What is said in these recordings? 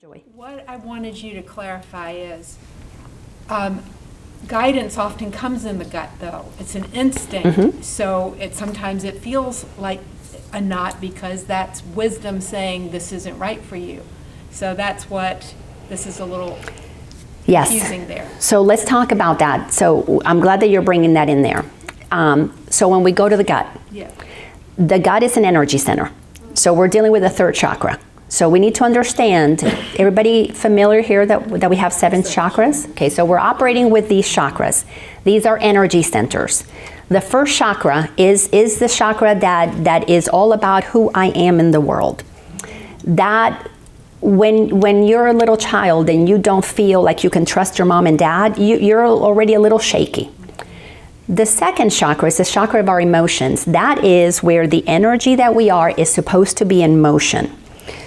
Joy. What I wanted you to clarify is guidance often comes in the gut, though. It's an instinct. So sometimes it feels like a knot because that's wisdom saying this isn't right for you. So that's what this is a little confusing there. So let's talk about that. So I'm glad that you're bringing that in there. So when we go to the gut, the gut is an energy center. So we're dealing with the third chakra. So we need to understand, everybody familiar here that we have 7 chakras? Okay, so we're operating with these chakras. These are energy centers. The first chakra is the chakra that is all about who I am in the world. That when you're a little child and you don't feel like you can trust your mom and dad, you're already a little shaky. The second chakra is the chakra of our emotions. That is where the energy that we are is supposed to be in motion.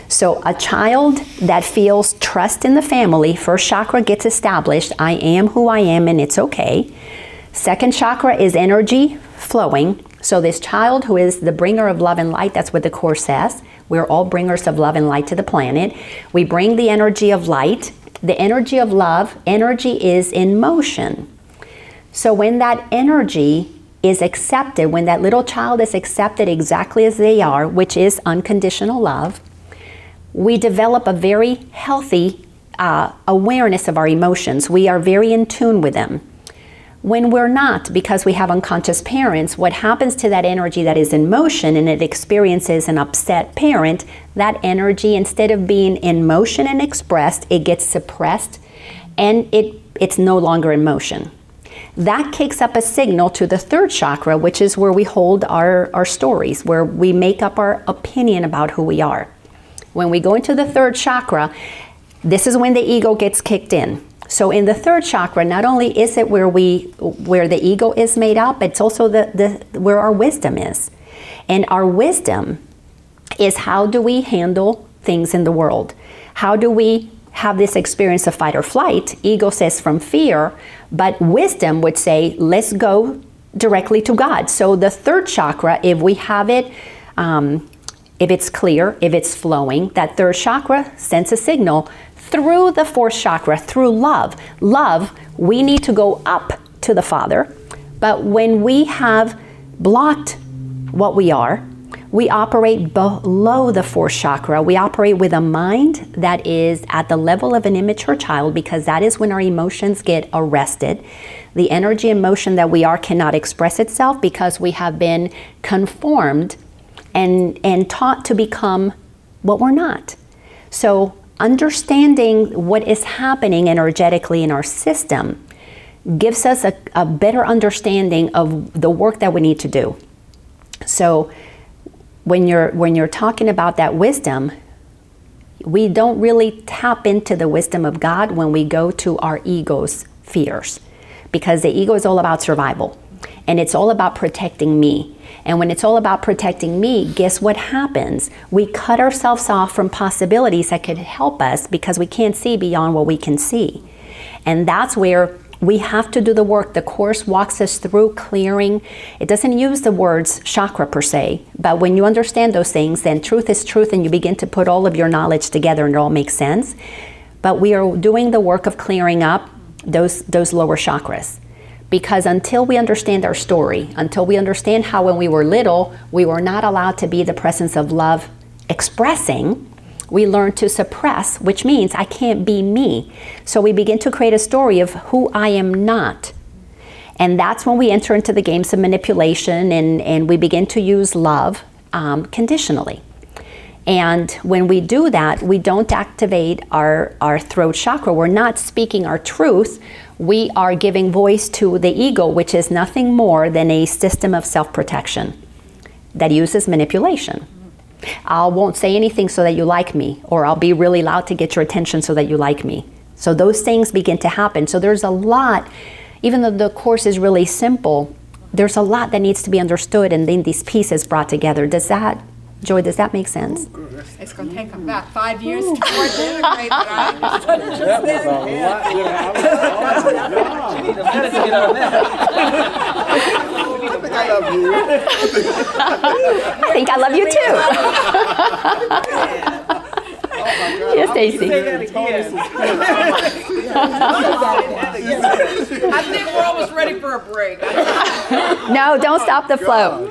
So a child that feels trust in the family, first chakra gets established. I am who I am and it's okay. Second chakra is energy flowing. So this child who is the bringer of love and light, that's what the Course says. We're all bringers of love and light to the planet. We bring the energy of light. The energy of love, energy is in motion. So when that energy is accepted, when that little child is accepted exactly as they are, which is unconditional love, we develop a very healthy awareness of our emotions. We are very in tune with them. When we're not, because we have unconscious parents, what happens to that energy that is in motion and it experiences an upset parent, that energy, instead of being in motion and expressed, it gets suppressed and it's no longer in motion. That kicks up a signal to the third chakra, which is where we hold our stories, where we make up our opinion about who we are. When we go into the third chakra, this is when the ego gets kicked in. So in the third chakra, not only is it where the ego is made up, it's also where our wisdom is. And our wisdom is, how do we handle things in the world? How do we have this experience of fight or flight? Ego says from fear, but wisdom would say, let's go directly to God. So the third chakra, if we have it, if it's clear, if it's flowing, that third chakra sends a signal through the fourth chakra, through love. Love, we need to go up to the Father, but when we have blocked what we are, we operate below the fourth chakra. We operate with a mind that is at the level of an immature child, because that is when our emotions get arrested. The energy and motion that we are cannot express itself because we have been conformed and taught to become what we're not. So understanding what is happening energetically in our system gives us a better understanding of the work that we need to do. So when you're talking about that wisdom, we don't really tap into the wisdom of God when we go to our ego's fears, because the ego is all about survival and it's all about protecting me. And when it's all about protecting me, guess what happens? We cut ourselves off from possibilities that could help us because we can't see beyond what we can see. And that's where we have to do the work. The Course walks us through clearing. It doesn't use the words chakra per se, but when you understand those things, then truth is truth and you begin to put all of your knowledge together and it all makes sense. But we are doing the work of clearing up those lower chakras. Because until we understand our story, until we understand how when we were little, we were not allowed to be the presence of love expressing, we learn to suppress, which means I can't be me. So we begin to create a story of who I am not. And that's when we enter into the games of manipulation and we begin to use love conditionally. And when we do that, we don't activate our throat chakra. We're not speaking our truth. We are giving voice to the ego, which is nothing more than a system of self-protection that uses manipulation. I won't say anything so that you like me, or I'll be really loud to get your attention so that you like me. So those things begin to happen. So there's a lot, even though the Course is really simple, there's a lot that needs to be understood and then these pieces brought together. Joy, does that make sense? It's going to take about 5 years to integrate that. I love you. I think I love you too. Yes, Stacy. I think we're almost ready for a break. No, don't stop the flow.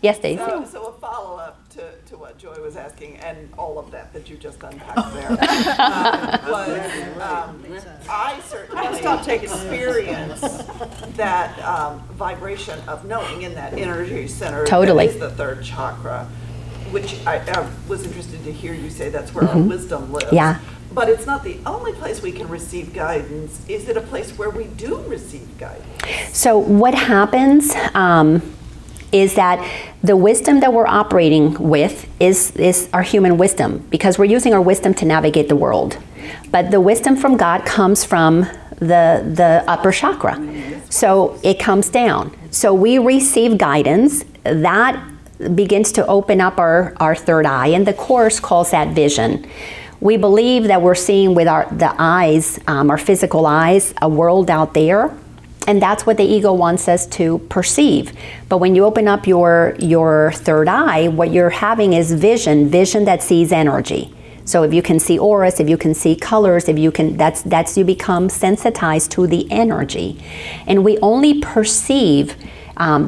Yes, Stacy. So a follow-up to what Joy was asking, and all of that you just unpacked there, I certainly experience that vibration of knowing in that energy center. Totally. That is the third chakra, which I was interested to hear you say that's where our wisdom lives. Yeah. But it's not the only place we can receive guidance. Is it a place where we do receive guidance? So what happens is that the wisdom that we're operating with is our human wisdom, because we're using our wisdom to navigate the world. But the wisdom from God comes from the upper chakra. So it comes down. So we receive guidance that begins to open up our third eye, and the Course calls that vision. We believe that we're seeing with the eyes, our physical eyes, a world out there, and that's what the ego wants us to perceive. But when you open up your third eye, what you're having is vision that sees energy. So if you can see auras, if you can see colors, if you can, that's you become sensitized to the energy, and we only perceive.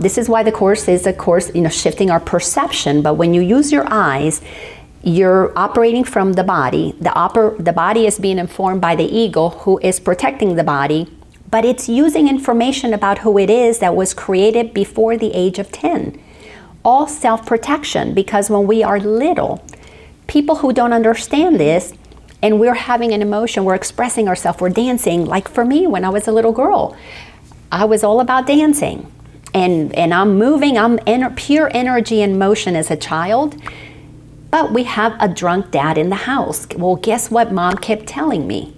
This is why the Course is a course, shifting our perception. But when you use your eyes, you're operating from the body. The body is being informed by the ego, who is protecting the body, but it's using information about who it is that was created before the age of 10. All self-protection, because when we are little, people who don't understand this, and we're having an emotion, we're expressing ourselves, we're dancing. Like for me, when I was a little girl, I was all about dancing. And I'm moving, I'm pure energy and motion as a child. But we have a drunk dad in the house. Well, guess what Mom kept telling me?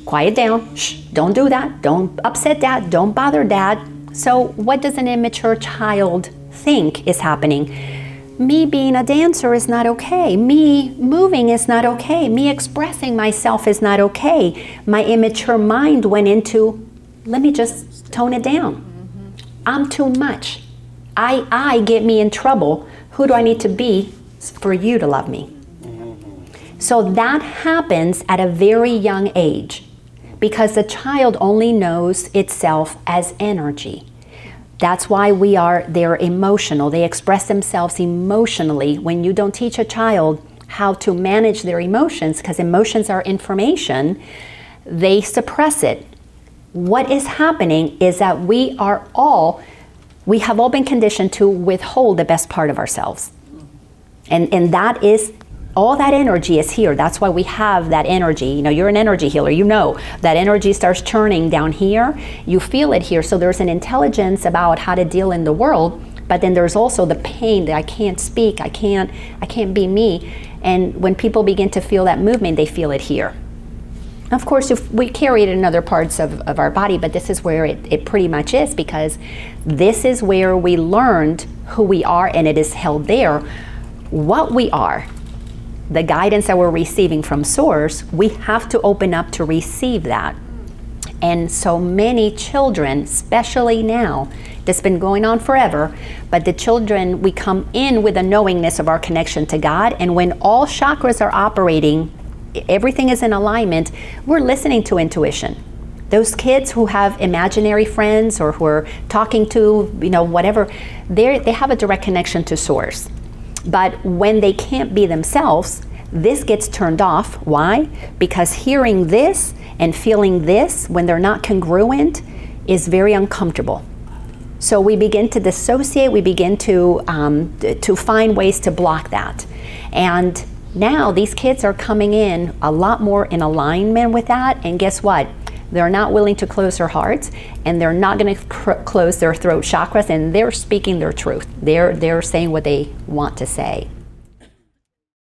Quiet down, shh, don't do that, don't upset Dad, don't bother Dad. So what does an immature child think is happening? Me being a dancer is not okay. Me moving is not okay. Me expressing myself is not okay. My immature mind went into, let me just tone it down. I'm too much. I get me in trouble. Who do I need to be for you to love me? So that happens at a very young age, because the child only knows itself as energy. That's why they're emotional. They express themselves emotionally. When you don't teach a child how to manage their emotions, because emotions are information, they suppress it. What is happening is that we have all been conditioned to withhold the best part of ourselves. And that is, all that energy is here. That's why we have that energy. You're an energy healer. That energy starts churning down here. You feel it here. So there's an intelligence about how to deal in the world, but then there's also the pain that I can't speak, I can't be me. And when people begin to feel that movement, they feel it here. Of course, if we carry it in other parts of our body, but this is where it pretty much is, because this is where we learned who we are, and it is held there. What we are, the guidance that we're receiving from Source, we have to open up to receive that. And so many children, especially now, that's been going on forever, but the children, we come in with a knowingness of our connection to God, and when all chakras are operating, everything is in alignment, we're listening to intuition. Those kids who have imaginary friends or who are talking to, whatever, they have a direct connection to Source. But when they can't be themselves, this gets turned off. Why? Because hearing this and feeling this when they're not congruent is very uncomfortable. So we begin to dissociate, we begin to find ways to block that. And now these kids are coming in a lot more in alignment with that, and guess what? They're not willing to close their hearts, and they're not going to close their throat chakras, and they're speaking their truth. They're saying what they want to say.